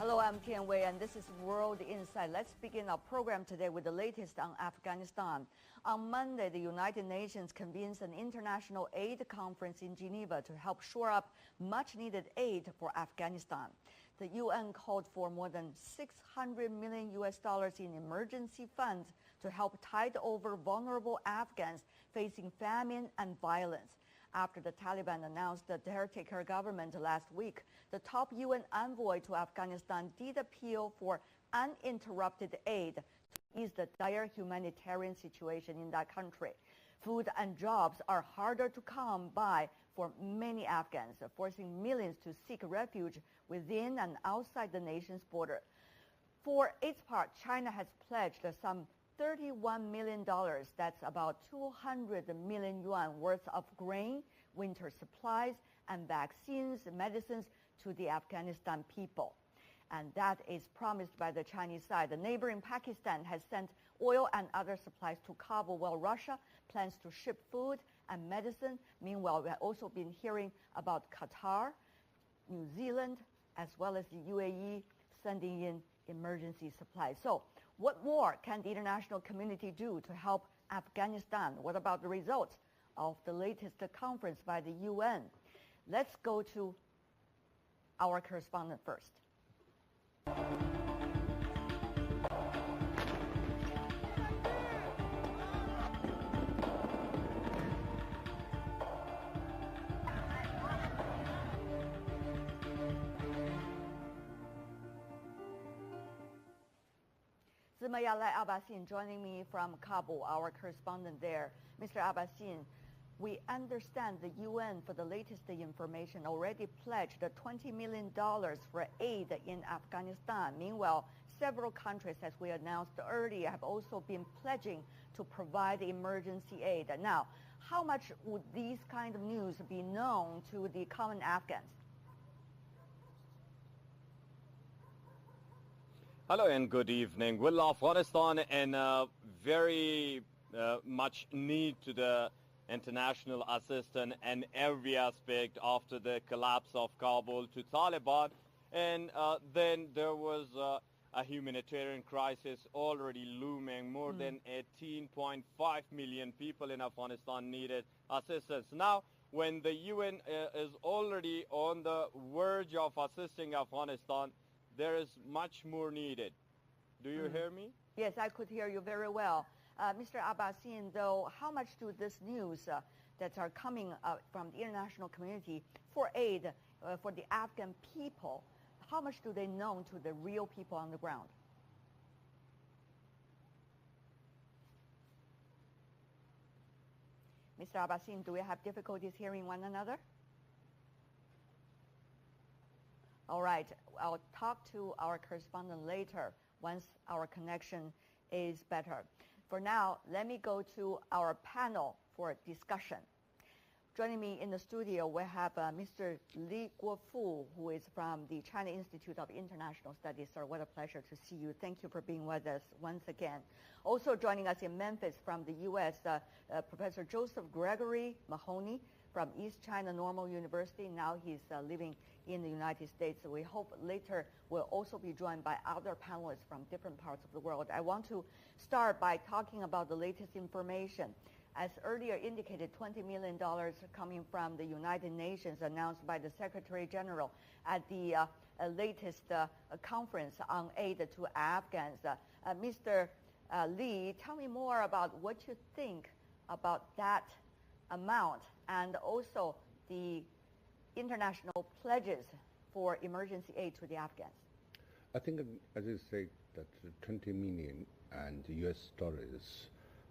Hello, I'm Tian Wei, and this is World Insight. Let's begin our program today with the latest on Afghanistan. On Monday, the United Nations convenes an international aid conference in Geneva to help shore up much-needed aid for Afghanistan. The UN called for more than $600 million in emergency funds to help tide over vulnerable Afghans facing famine and violence. After the Taliban announced the caretaker government last week, the top UN envoy to Afghanistan did appeal for uninterrupted aid to ease the dire humanitarian situation in that country. Food and jobs are harder to come by for many Afghans, forcing millions to seek refuge within and outside the nation's border. For its part, China has pledged some $31 million, that's about 200 million yuan worth of grain, winter supplies, and vaccines, medicines to the Afghanistan people. And that is promised by the Chinese side. The neighboring Pakistan has sent oil and other supplies to Kabul, while Russia plans to ship food and medicine. Meanwhile, we have also been hearing about Qatar, New Zealand, as well as the UAE sending in emergency supplies. So what more can the international community do to help Afghanistan? What about the results of the latest conference by the UN? Let's go to our correspondent first. Zimayalai Abbasin joining me from Kabul, our correspondent there. Mr. Abbasin, we understand the UN, for the latest information, already pledged $20 million for aid in Afghanistan. Meanwhile, several countries, as we announced earlier, have also been pledging to provide emergency aid. Now, how much would these kind of news be known to the common Afghans? Hello and good evening. Well, Afghanistan in very much need to the international assistance in every aspect after the collapse of Kabul to Taliban. And then there was a humanitarian crisis already looming. More than 18.5 million people in Afghanistan needed assistance. Now, when the UN is already on the verge of assisting Afghanistan, there is much more needed. Do you hear me? Yes, I could hear you very well. Mr. Abbasin, though, how much do this news that are coming from the international community for aid for the Afghan people, how much do they know to the real people on the ground? Mr. Abbasin, do we have difficulties hearing one another? All right, I'll talk to our correspondent later once our connection is better. For now, let me go to our panel for discussion. Joining me in the studio, we have Mr. Li Guofu, who is from the China Institute of International Studies. Sir, what a pleasure to see you. Thank you for being with us once again. Also joining us in Memphis from the U.S., Professor Joseph Gregory Mahoney from East China Normal University. Now he's living in the United States. So we hope later we'll also be joined by other panelists from different parts of the world. I want to start by talking about the latest information. As earlier indicated, $20 million coming from the United Nations announced by the Secretary General at the latest conference on aid to Afghans. Mr. Li, tell me more about what you think about that amount and also the international pledges for emergency aid to the Afghans. I think, as you say, that 20 million and US dollars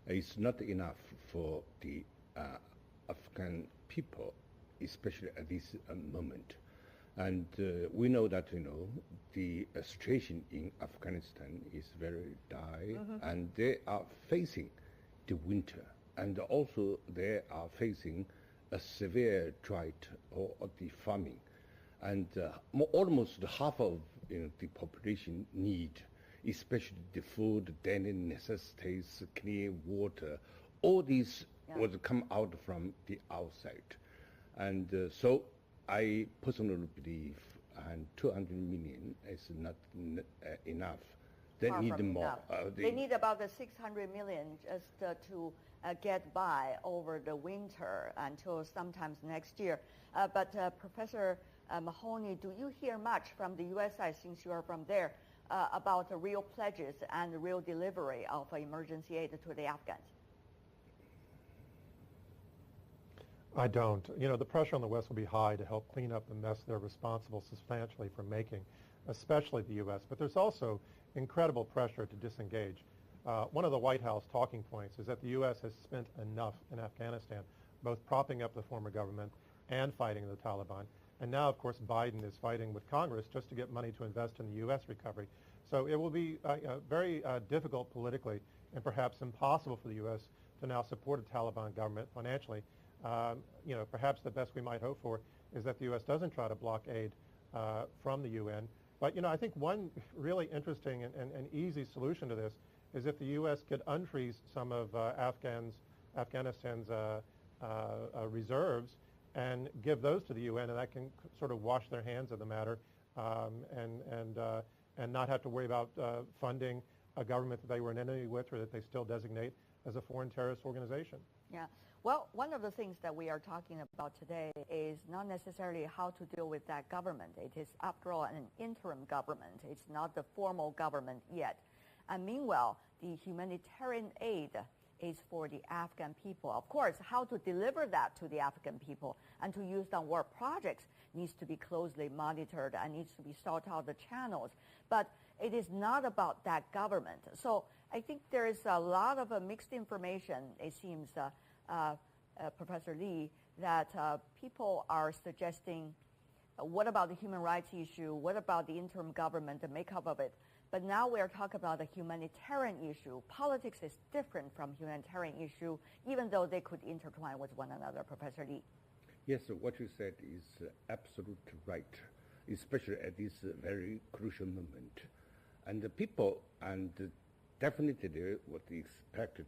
is not enough for the Afghan people, especially at this moment. And we know that, the situation in Afghanistan is very dire, and they are facing the winter, and also they are facing a severe drought or the famine. And almost half of the population need, especially the food, daily necessities, clean water, all these would come out from the outside. And so I personally believe and 200 million is not enough. They Far need from more. enough. They need about the 600 million just to get by over the winter until sometimes next year. But Professor Mahoney, do you hear much from the U.S. side, since you are from there, about the real pledges and the real delivery of emergency aid to the Afghans? I don't. You know, the pressure on the West will be high to help clean up the mess they're responsible substantially for making, especially the U.S. But there's also incredible pressure to disengage. One of the White House talking points is that the U.S. has spent enough in Afghanistan, both propping up the former government and fighting the Taliban. And now, of course, Biden is fighting with Congress just to get money to invest in the U.S. recovery. So it will be very difficult politically and perhaps impossible for the U.S. to now support a Taliban government financially. You know, perhaps the best we might hope for is that the U.S. doesn't try to block aid from the UN. But, you know, I think one really interesting and easy solution to this is if the U.S. could unfreeze some of Afghanistan's reserves and give those to the UN, and that can sort of wash their hands of the matter and not have to worry about funding a government that they were an enemy with or that they still designate as a foreign terrorist organization. Yeah. Well, one of the things that we are talking about today is not necessarily how to deal with that government. It is, after all, an interim government. It's not the formal government yet. And meanwhile, the humanitarian aid is for the Afghan people. Of course, how to deliver that to the Afghan people and to use on what projects needs to be closely monitored and needs to be sought out the channels. But it is not about that government. So I think there is a lot of mixed information, it seems, Professor Lee, that people are suggesting, what about the human rights issue? What about the interim government, the makeup of it? But now we're talking about the humanitarian issue. Politics is different from humanitarian issue, even though they could intertwine with one another, Professor Lee. Yes, what you said is absolutely right, especially at this very crucial moment. And the people, and definitely would expect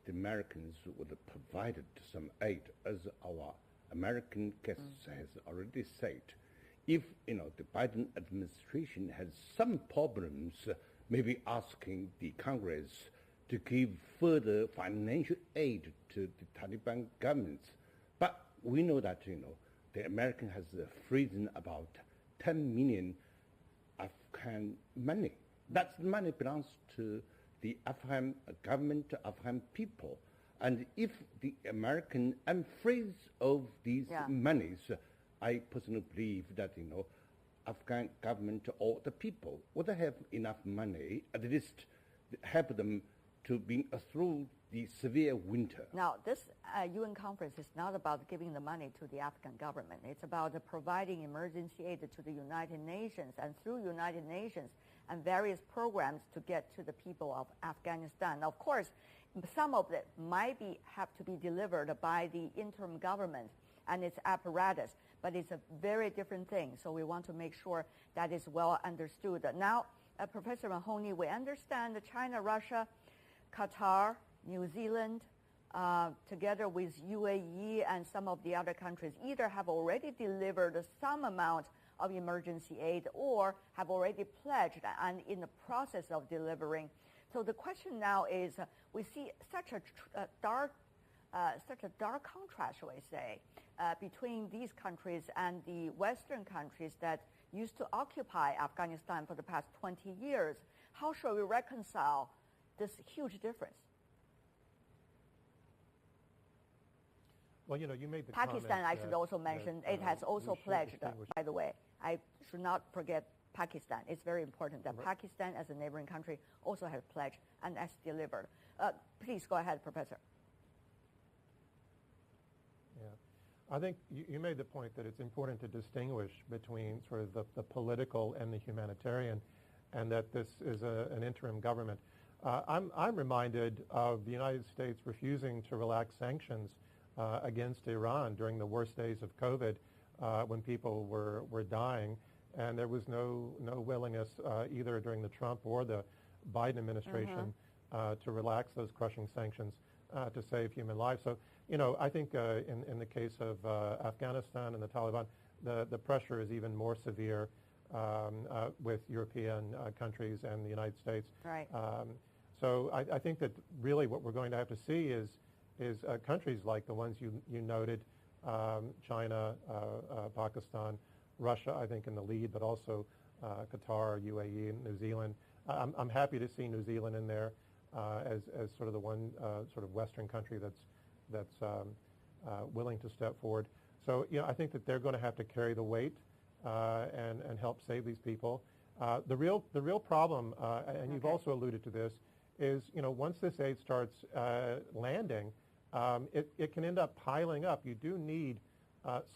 the Americans would have provided some aid, as our American guest has already said. If, you know, the Biden administration has some problems, maybe asking the Congress to give further financial aid to the Taliban governments. But we know that, you know, the American has frozen about 10 million Afghan money. That money belongs to the Afghan government, Afghan people. And if the American unfreeze of these monies, I personally believe that, you know, Afghan government or the people would have enough money, at least help them to be through the severe winter. Now, this UN conference is not about giving the money to the Afghan government. It's about providing emergency aid to the United Nations, and through United Nations and various programs to get to the people of Afghanistan. Of course, some of it might have to be delivered by the interim government and its apparatus, but it's a very different thing. So we want to make sure that is well understood. Now, Professor Mahoney, we understand that China, Russia, Qatar, New Zealand, together with UAE and some of the other countries, either have already delivered some amount of emergency aid or have already pledged and in the process of delivering. So the question now is, we see such a dark contrast, shall I say, between these countries and the Western countries that used to occupy Afghanistan for the past 20 years. How shall we reconcile this huge difference? Well, you know, you made the Pakistan, I should also that, mention, it has also pledged, by the way. I should not forget Pakistan. It's very important that Pakistan, as a neighboring country, also has pledged and has delivered. Please go ahead, Professor. Yeah, I think you made the point that it's important to distinguish between sort of the political and the humanitarian, and that this is an interim government. I'm reminded of the United States refusing to relax sanctions against Iran during the worst days of COVID, when people were dying, and there was no willingness either during the Trump or the Biden administration to relax those crushing sanctions to save human lives. So, you know, I think in the case of Afghanistan and the Taliban, the pressure is even more severe with European countries and the United States. Right. So I think that really what we're going to have to see is countries like the ones you noted, China, Pakistan, Russia, I think in the lead, but also Qatar, UAE, and New Zealand. I'm happy to see New Zealand in there as sort of the one sort of Western country that's willing to step forward. So I think that they're going to have to carry the weight and help save these people. The real problem, and you've also alluded to this, is once this aid starts landing, it can end up piling up. You do need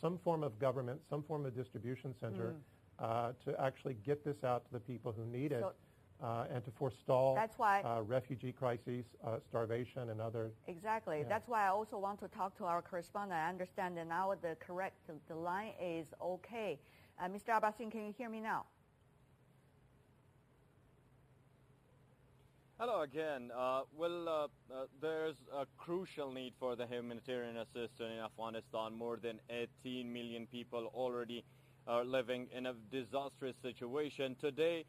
some form of government, some form of distribution center to actually get this out to the people who need it. And to forestall refugee crises, starvation, and other. Exactly. Yeah. That's why I also want to talk to our correspondent. I understand that now the line is okay. Mr. Abbasin, can you hear me now? Hello again. There's a crucial need for the humanitarian assistance in Afghanistan. More than 18 million people already are living in a disastrous situation. Today,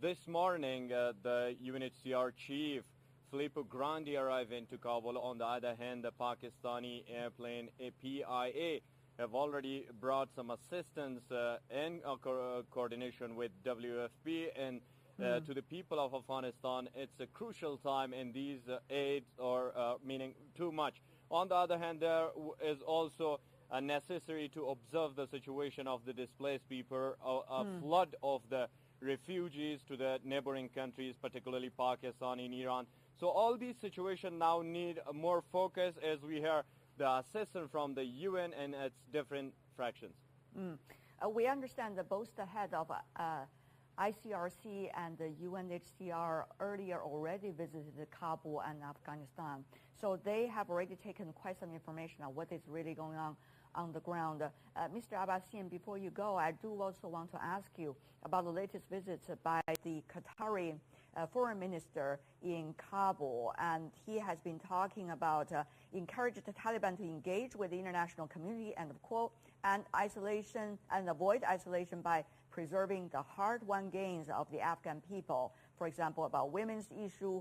this morning, the UNHCR chief, Filippo Grandi, arrived into Kabul. On the other hand, the Pakistani airplane Plea have already brought some assistance in coordination with WFP and to the people of Afghanistan. It's a crucial time, and these aids are meaning too much. On the other hand, there is also necessary to observe the situation of the displaced people, a flood of the refugees to the neighboring countries, particularly Pakistan and Iran. So all these situations now need more focus as we hear the assistance from the UN and its different fractions. We understand that both the head of ICRC and the UNHCR earlier already visited Kabul and Afghanistan. So they have already taken quite some information on what is really going on the ground. Mr. Abbasin, before you go, I do also want to ask you about the latest visits by the Qatari foreign minister in Kabul, and he has been talking about encourage the Taliban to engage with the international community and avoid isolation by preserving the hard-won gains of the Afghan people, for example, about women's issue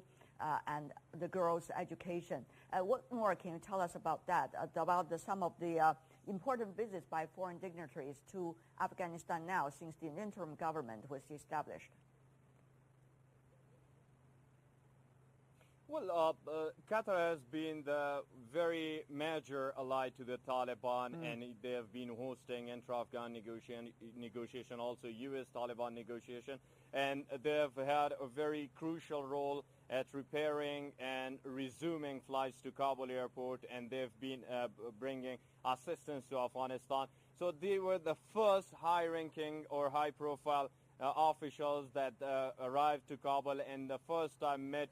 and the girls' education. What more can you tell us about that, about some of the important visits by foreign dignitaries to Afghanistan now since the interim government was established? Well, Qatar has been the very major ally to the Taliban, and they have been hosting intra-Afghan negotiation, also U.S.-Taliban negotiation, and they have had a very crucial role at repairing and resuming flights to Kabul airport, and they've been bringing assistance to Afghanistan. So they were the first high-ranking or high-profile officials that arrived to Kabul and the first time met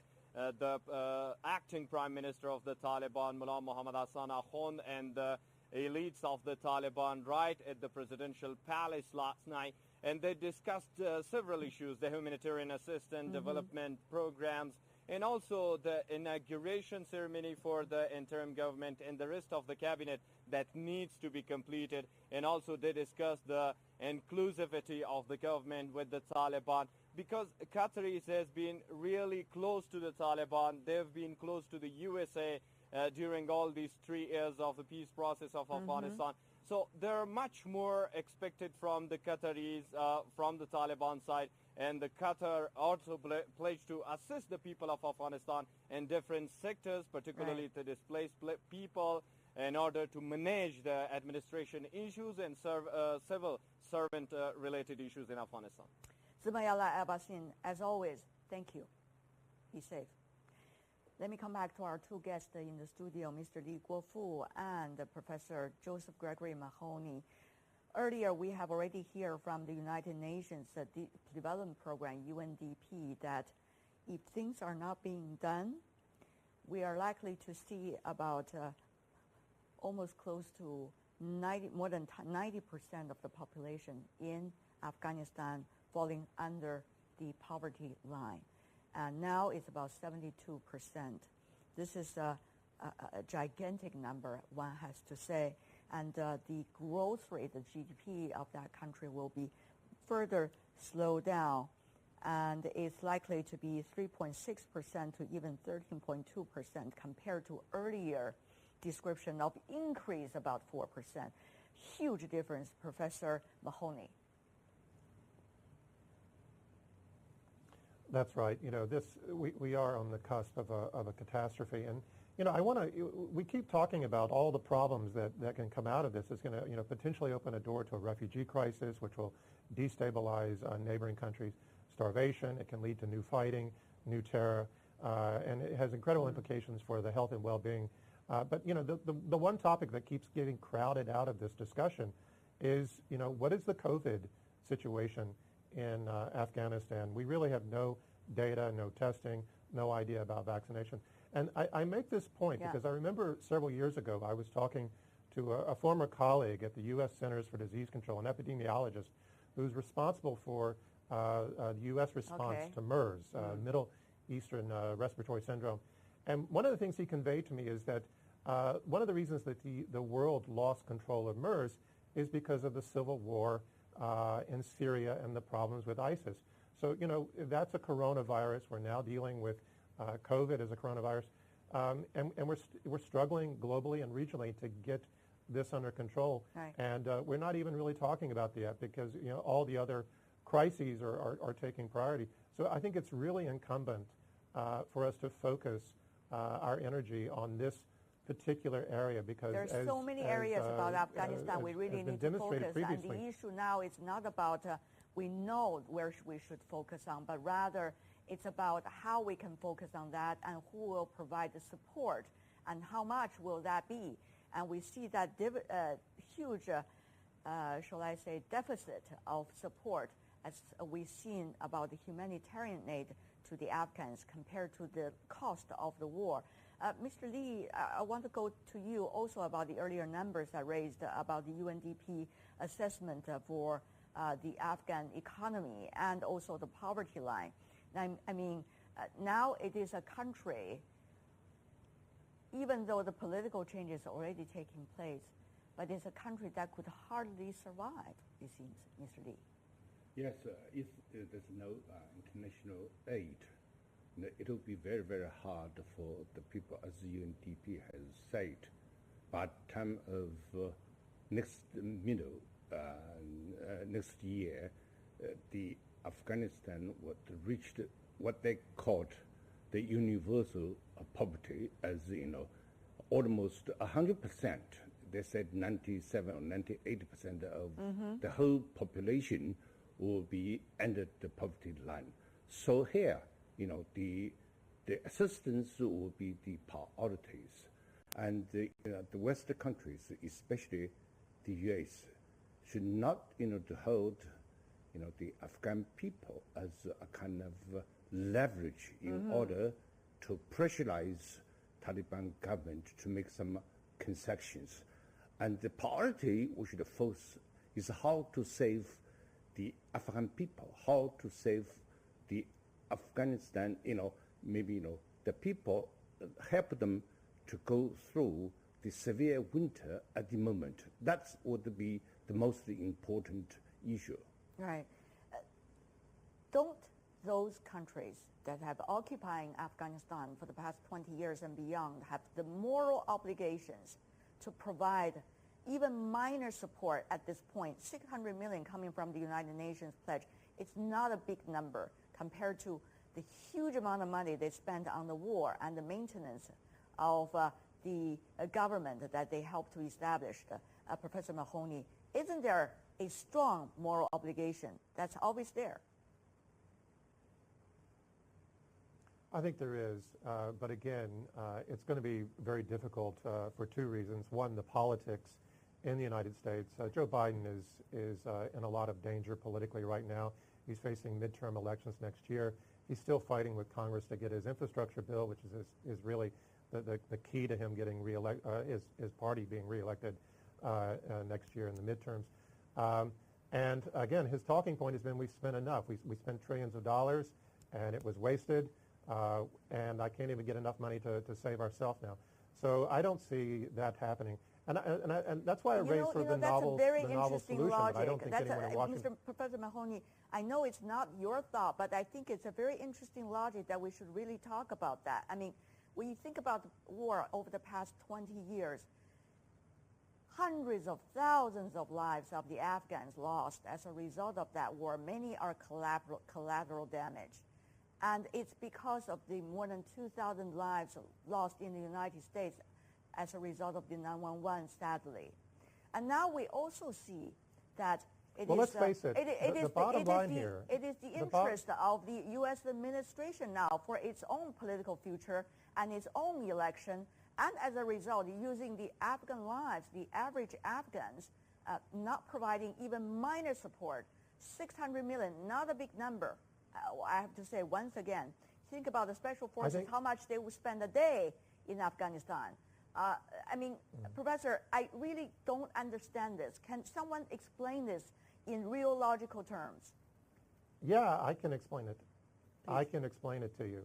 the acting Prime Minister of the Taliban, Mullah Muhammad Hassan Akhund, and the elites of the Taliban right at the presidential palace last night. And they discussed several issues, the humanitarian assistance, development programs, and also the inauguration ceremony for the interim government and the rest of the cabinet that needs to be completed. And also they discussed the inclusivity of the government with the Taliban, because Qataris has been really close to the Taliban. They've been close to the USA during all these 3 years of the peace process of Afghanistan. So there are much more expected from the Qataris, from the Taliban side, and the Qatar also pledged to assist the people of Afghanistan in different sectors, particularly the displaced people, in order to manage the administration issues and civil servant related issues in Afghanistan. Zumayala Abbasin, as always, thank you. Be safe. Let me come back to our two guests in the studio, Mr. Li Guofu and Professor Joseph Gregory Mahoney. Earlier, we have already heard from the United Nations Development Program, UNDP, that if things are not being done, we are likely to see about almost close to more than 90% of the population in Afghanistan falling under the poverty line. And now it's about 72%. This is a gigantic number, one has to say. And the growth rate, the GDP of that country will be further slow down, and it's likely to be 3.6% to even 13.2% compared to earlier description of increase about 4%. Huge difference, Professor Mahoney. That's right. You know, we are on the cusp of a catastrophe, and we keep talking about all the problems that can come out of this. It's going to potentially open a door to a refugee crisis, which will destabilize neighboring countries. Starvation. It can lead to new fighting, new terror, and it has incredible implications for the health and well-being. But the one topic that keeps getting crowded out of this discussion is what is the COVID situation in Afghanistan? We really have no data, no testing, no idea about vaccination. And I make this point because I remember several years ago I was talking to a former colleague at the U.S. Centers for Disease Control, an epidemiologist who's responsible for the U.S. response to MERS, Middle Eastern Respiratory Syndrome. And one of the things he conveyed to me is that one of the reasons that the world lost control of MERS is because of the civil war in Syria and the problems with ISIS. So, that's a coronavirus. We're now dealing with COVID as a coronavirus. And we're struggling globally and regionally to get this under control. Right. And we're not even really talking about that because, all the other crises are taking priority. So I think it's really incumbent for us to focus our energy on this particular area because there's so many areas about Afghanistan we really need to focus. And the issue now is not about we know where we should focus on, but rather it's about how we can focus on that and who will provide the support and how much will that be. And we see that huge, shall I say, deficit of support as we've seen about the humanitarian aid to the Afghans compared to the cost of the war. Mr. Lee, I want to go to you also about the earlier numbers I raised about the UNDP assessment for the Afghan economy and also the poverty line. I mean, now it is a country, even though the political changes are already taking place, but it's a country that could hardly survive, it seems, Mr. Lee. Yes, if there's no international aid, it will be very, very hard for the people, as the UNDP has said. By the time of next year, the Afghanistan would reach what they called the universal poverty, as almost 100%. They said 97 or 98% of the whole population will be under the poverty line. So here, the assistance will be the priorities, and the Western countries, especially the U.S., should not to hold the Afghan people as a kind of leverage in order to pressurize Taliban government to make some concessions. And the priority we should focus is how to save the Afghan people, how to save the Afghanistan, maybe, the people, help them to go through the severe winter at the moment. That would be the most important issue. Right. Don't those countries that have occupied Afghanistan for the past 20 years and beyond have the moral obligations to provide even minor support at this point? 600 million coming from the United Nations pledge. It's not a big number compared to the huge amount of money they spend on the war and the maintenance of the government that they helped to establish. Professor Mahoney, isn't there a strong moral obligation that's always there? I think there is, but again, it's going to be very difficult for two reasons. One, the politics in the United States. Joe Biden is in a lot of danger politically right now. He's facing midterm elections next year. He's still fighting with Congress to get his infrastructure bill, which is really the key to him getting his party being reelected next year in the midterms. And again, his talking point has been we've spent enough. We spent trillions of dollars, and it was wasted. And I can't even get enough money to save ourselves now. So I don't see that happening. And that's why I raised sort of the novel solution, but I don't think anyone in Washington... Mr. Professor Mahoney, I know it's not your thought, but I think it's a very interesting logic that we should really talk about that. I mean, when you think about the war over the past 20 years, hundreds of thousands of lives of the Afghans lost as a result of that war. Many are collateral damage. And it's because of the more than 2,000 lives lost in the United States as a result of the 9/11, sadly. And now we also see that let's face it, the bottom line here... It is the interest of the U.S. administration now for its own political future and its own election, and as a result, using the Afghan lives, the average Afghans, not providing even minor support. 600 million, not a big number. I have to say once again, think about the special forces, how much they would spend a day in Afghanistan. I mean, Professor, I really don't understand this. Can someone explain this in real logical terms? Yeah, I can explain it. Please. I can explain it to you.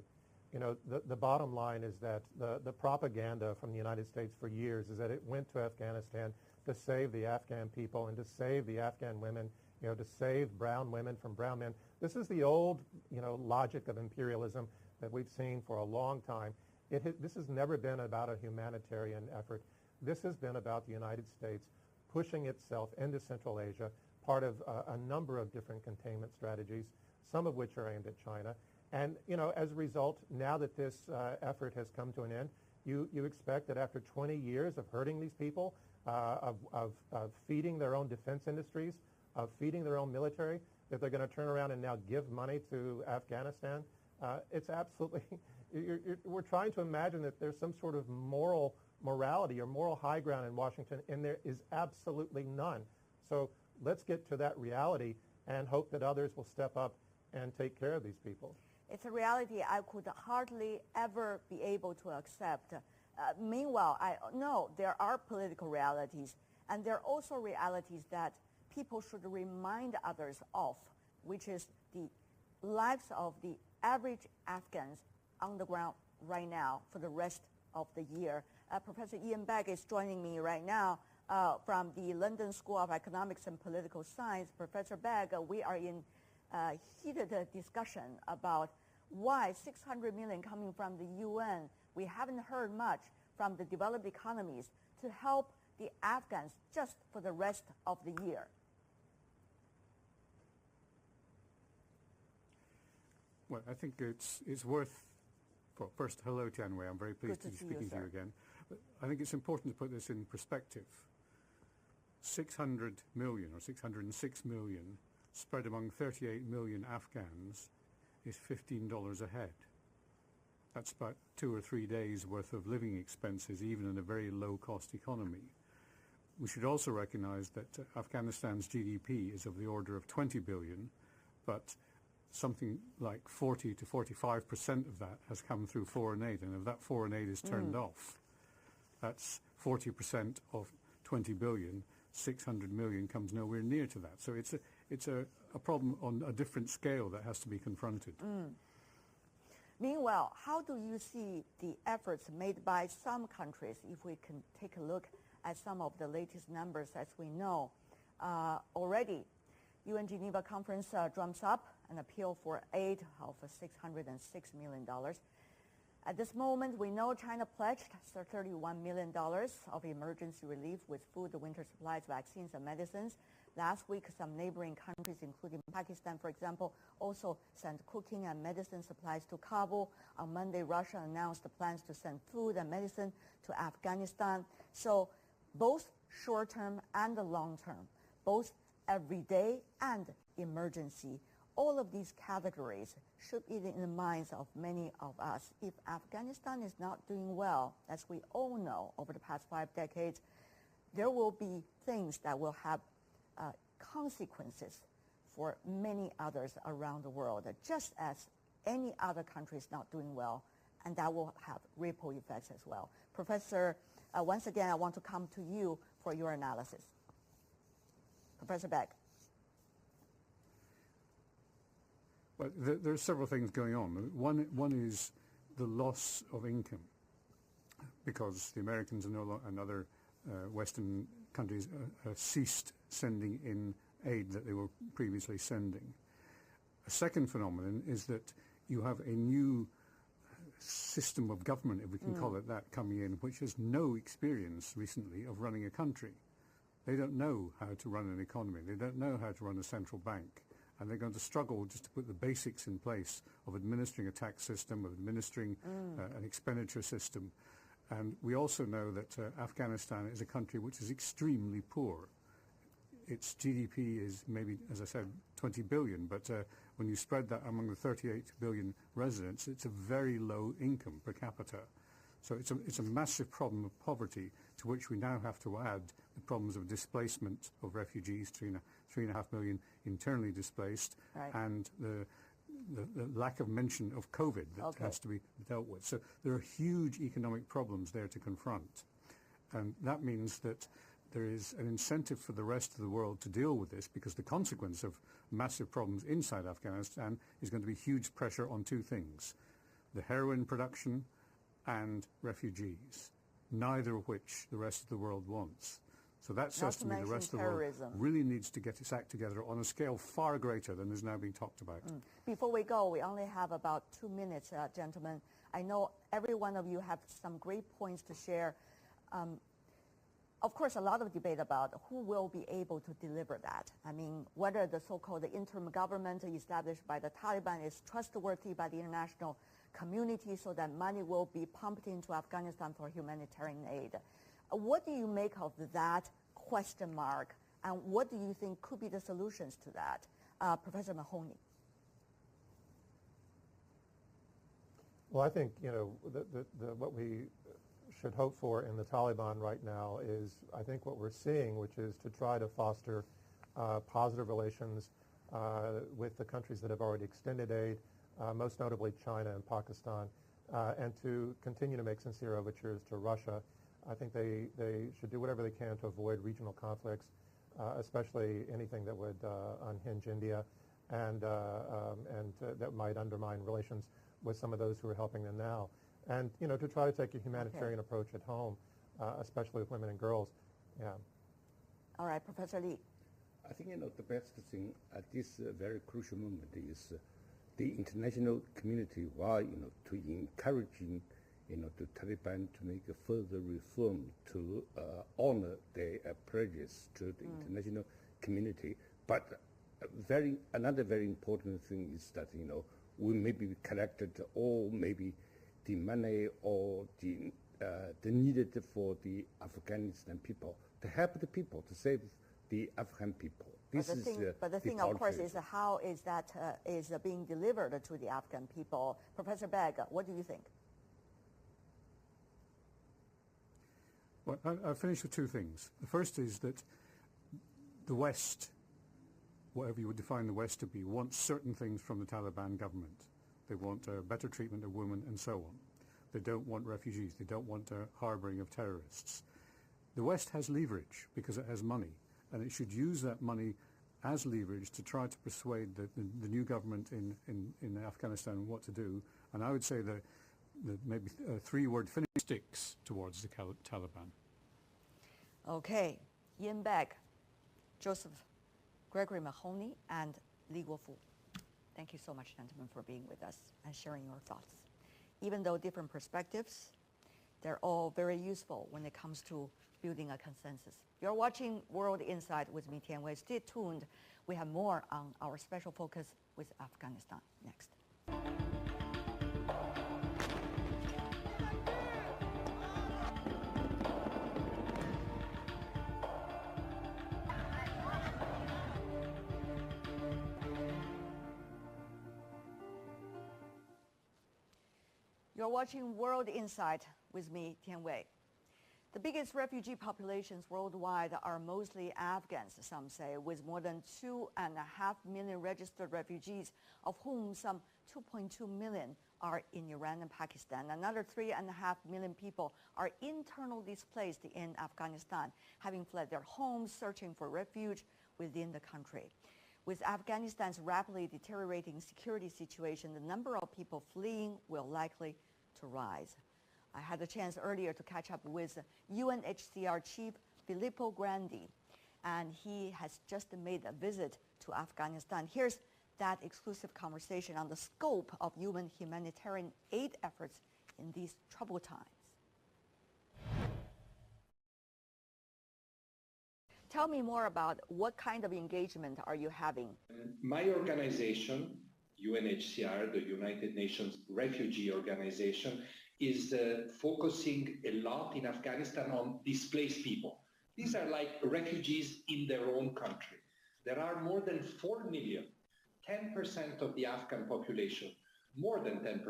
You know, the bottom line is that the propaganda from the United States for years is that it went to Afghanistan to save the Afghan people and to save the Afghan women, you know, to save brown women from brown men. This is the old, you know, logic of imperialism that we've seen for a long time. This has never been about a humanitarian effort. This has been about the United States pushing itself into Central Asia, part of a number of different containment strategies, some of which are aimed at China. And, you know, as a result, now that this effort has come to an end, you expect that after 20 years of hurting these people, of feeding their own defense industries, of feeding their own military, that they're going to turn around and now give money to Afghanistan. It's absolutely... we're trying to imagine that there's some sort of morality or moral high ground in Washington, and there is absolutely none. So let's get to that reality and hope that others will step up and take care of these people. It's a reality I could hardly ever be able to accept. Meanwhile, I know there are political realities, and there are also realities that people should remind others of, which is the lives of the average Afghans on the ground right now for the rest of the year. Professor Ian Begg is joining me right now from the London School of Economics and Political Science. Professor Begg, we are in heated discussion about why 600 million coming from the UN. We haven't heard much from the developed economies to help the Afghans just for the rest of the year. Well, I think it's worth... Well, first, hello, Tianwei. I'm very pleased to be speaking to you again. But I think it's important to put this in perspective. 600 million or 606 million spread among 38 million Afghans is $15 a head. That's about 2 or 3 days worth of living expenses, even in a very low-cost economy. We should also recognize that Afghanistan's GDP is of the order of 20 billion, but something like 40 to 45% of that has come through foreign aid, and if that foreign aid is turned off, that's 40% of 20 billion. 600 million comes nowhere near to that. So it's a problem on a different scale that has to be confronted. Meanwhile, how do you see the efforts made by some countries, if we can take a look at some of the latest numbers? As we know, already UN Geneva Conference drums up an appeal for aid of $606 million. At this moment, we know China pledged $31 million of emergency relief with food, winter supplies, vaccines, and medicines. Last week, some neighboring countries, including Pakistan, for example, also sent cooking and medicine supplies to Kabul. On Monday, Russia announced the plans to send food and medicine to Afghanistan. So both short-term and the long-term, both everyday and emergency, all of these categories should be in the minds of many of us. If Afghanistan is not doing well, as we all know over the past 5 decades, there will be things that will have consequences for many others around the world, just as any other country is not doing well, and that will have ripple effects as well. Professor, once again, I want to come to you for your analysis. Professor Begg. Well, there are several things going on. One is the loss of income, because the Americans and other Western countries ceased sending in aid that they were previously sending. A second phenomenon is that you have a new system of government, if we can call it that, coming in, which has no experience recently of running a country. They don't know how to run an economy. They don't know how to run a central bank. And they're going to struggle just to put the basics in place of administering a tax system, of administering an expenditure system. And we also know that Afghanistan is a country which is extremely poor. Its GDP is maybe, as I said, 20 billion, but when you spread that among the 38 billion residents, it's a very low income per capita. So it's a massive problem of poverty, to which we now have to add the problems of displacement of refugees, 3.5 million internally displaced, right, and the lack of mention of COVID that has to be dealt with. So there are huge economic problems there to confront. And that means that there is an incentive for the rest of the world to deal with this, because the consequence of massive problems inside Afghanistan is going to be huge pressure on two things: the heroin production and refugees, neither of which the rest of the world wants. So that says to me the rest of the world really needs to get its act together on a scale far greater than is now being talked about. Before we go, we only have about 2 minutes, gentlemen. I know every one of you have some great points to share. Of course, a lot of debate about who will be able to deliver that. I mean, whether the so-called interim government established by the Taliban is trustworthy by the international community so that money will be pumped into Afghanistan for humanitarian aid. What do you make of that question mark, and what do you think could be the solutions to that? Professor Mahoney. Well, I think, what we should hope for in the Taliban right now is, I think, what we're seeing, which is to try to foster positive relations with the countries that have already extended aid, most notably China and Pakistan, and to continue to make sincere overtures to Russia. I think they should do whatever they can to avoid regional conflicts, especially anything that would unhinge India and that might undermine relations with some of those who are helping them now. And, to try to take a humanitarian approach at home, especially with women and girls. Yeah. All right, Professor Lee. I think, the best thing at this very crucial moment is the international community, while, to encouraging, the Taliban to make a further reform to honor their pledges to the international community. But another very important thing is that, we maybe collected all maybe the money or the needed for the Afghanistan people, to help the people, to save the Afghan people. But the thing, of course, is how is that is being delivered to the Afghan people. Professor Begg, what do you think? Well, I'll finish with two things. The first is that the West, whatever you would define the West to be, wants certain things from the Taliban government. They want better treatment of women and so on. They don't want refugees. They don't want harboring of terrorists. The West has leverage because it has money, and it should use that money as leverage to try to persuade the new government in Afghanistan what to do. And I would say that maybe three-word finish sticks towards the Taliban. Okay. Ian Begg, Joseph Gregory Mahoney, and Lee Guofu. Thank you so much, gentlemen, for being with us and sharing your thoughts. Even though different perspectives, they're all very useful when it comes to building a consensus. You're watching World Insight with me, Tian Wei. Stay tuned. We have more on our special focus with Afghanistan next. You're watching World Insight with me, Tian Wei. The biggest refugee populations worldwide are mostly Afghans, some say, with more than 2.5 million registered refugees, of whom some 2.2 million are in Iran and Pakistan. Another 3.5 million people are internally displaced in Afghanistan, having fled their homes, searching for refuge within the country. With Afghanistan's rapidly deteriorating security situation, the number of people fleeing will likely to rise. I had the chance earlier to catch up with UNHCR Chief Filippo Grandi, and he has just made a visit to Afghanistan. Here's that exclusive conversation on the scope of humanitarian aid efforts in these troubled times. Tell me more about what kind of engagement are you having? My organization, UNHCR, the United Nations Refugee Organization, is focusing a lot in Afghanistan on displaced people. These are like refugees in their own country. There are more than 4 million, 10% of the Afghan population, more than 10%,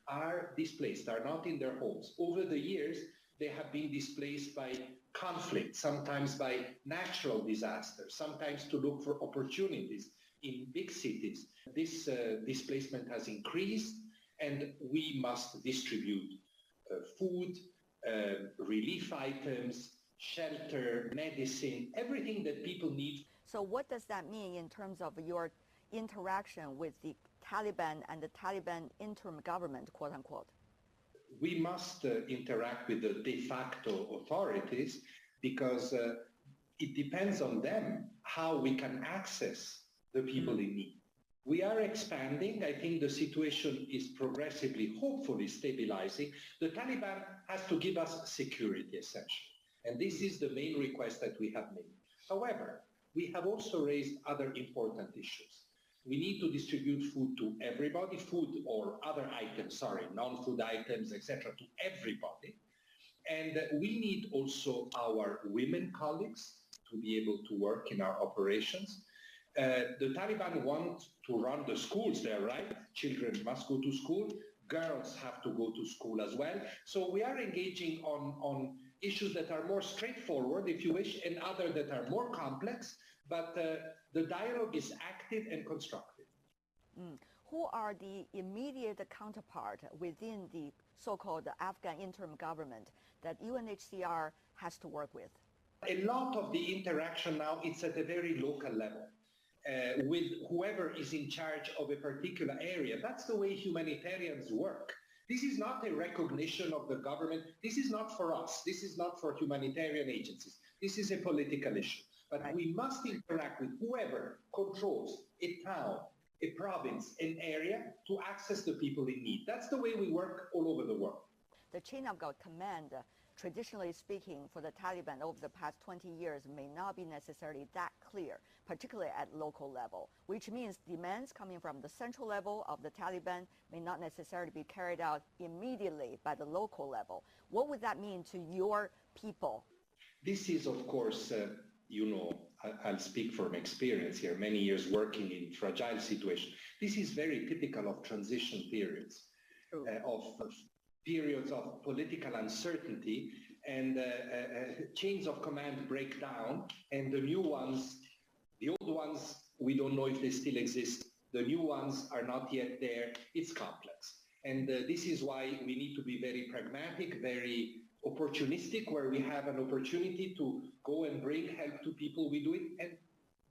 are displaced, are not in their homes. Over the years, they have been displaced by conflict, sometimes by natural disasters, sometimes to look for opportunities in big cities. This displacement has increased, and we must distribute food, relief items, shelter, medicine, everything that people need. So what does that mean in terms of your interaction with the Taliban and the Taliban interim government, quote unquote? We must interact with the de facto authorities because it depends on them how we can access the people in need. We are expanding. I think the situation is progressively, hopefully stabilizing. The Taliban has to give us security, essentially. And this is the main request that we have made. However, we have also raised other important issues. We need to distribute food to everybody, food or other items, non-food items, etc., to everybody. And we need also our women colleagues to be able to work in our operations. The Taliban want to run the schools there, right? Children must go to school. Girls have to go to school as well. So we are engaging on issues that are more straightforward, if you wish, and other that are more complex. But the dialogue is active and constructive. Who are the immediate counterpart within the so-called Afghan interim government that UNHCR has to work with? A lot of the interaction now is at a very local level. With whoever is in charge of a particular area. That's the way humanitarians work. This is not a recognition of the government. This is not for us. This is not for humanitarian agencies. This is a political issue. But we must interact with whoever controls a town, a province, an area to access the people in need. That's the way we work all over the world. The chain of command, traditionally speaking, for the Taliban over the past 20 years may not be necessarily that clear, particularly at local level, which means demands coming from the central level of the Taliban may not necessarily be carried out immediately by the local level. What would that mean to your people? This is, of course, I'll speak from experience here, many years working in fragile situations. This is very typical of transition periods, of periods of political uncertainty, and chains of command break down, and the new ones, the old ones, we don't know if they still exist. The new ones are not yet there. It's complex. And this is why we need to be very pragmatic, very opportunistic, where we have an opportunity to go and bring help to people, we do it. And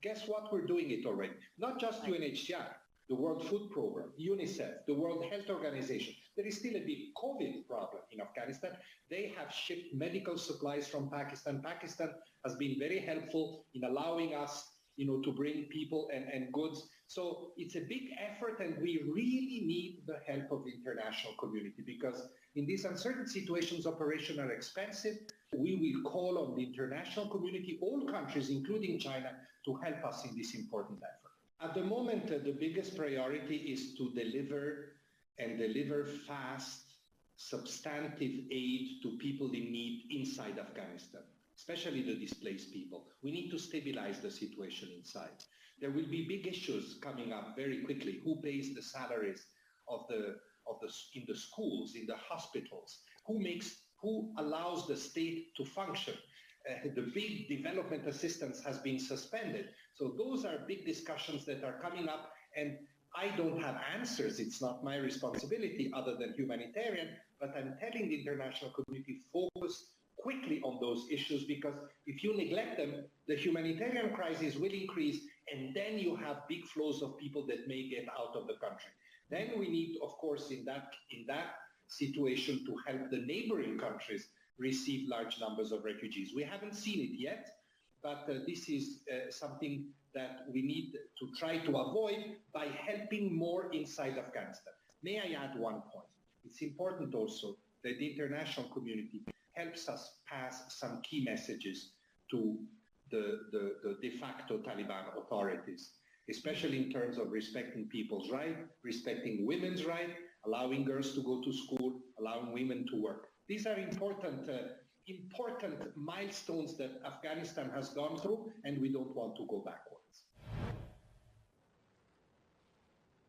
guess what? We're doing it already. Not just UNHCR, the World Food Program, UNICEF, the World Health Organization. There is still a big COVID problem in Afghanistan. They have shipped medical supplies from Pakistan. Pakistan has been very helpful in allowing us, to bring people and goods. So it's a big effort, and we really need the help of the international community because in these uncertain situations, operations are expensive. We will call on the international community, all countries, including China, to help us in this important effort. At the moment, the biggest priority is to deliver fast, substantive aid to people in need inside Afghanistan, especially the displaced people. We need to stabilize the situation inside. There will be big issues coming up very quickly. Who pays the salaries in the schools, in the hospitals? Who allows the state to function? The big development assistance has been suspended. So those are big discussions that are coming up, and I don't have answers. It's not my responsibility other than humanitarian, but I'm telling the international community, focus quickly on those issues, because if you neglect them, the humanitarian crisis will increase, and then you have big flows of people that may get out of the country. Then we need, of course, in that situation to help the neighboring countries receive large numbers of refugees. We haven't seen it yet, but this is something that we need to try to avoid by helping more inside Afghanistan. May I add one point? It's important also that the international community helps us pass some key messages to the de facto Taliban authorities, especially in terms of respecting people's rights, respecting women's rights, allowing girls to go to school, allowing women to work. These are important milestones that Afghanistan has gone through, and we don't want to go backwards.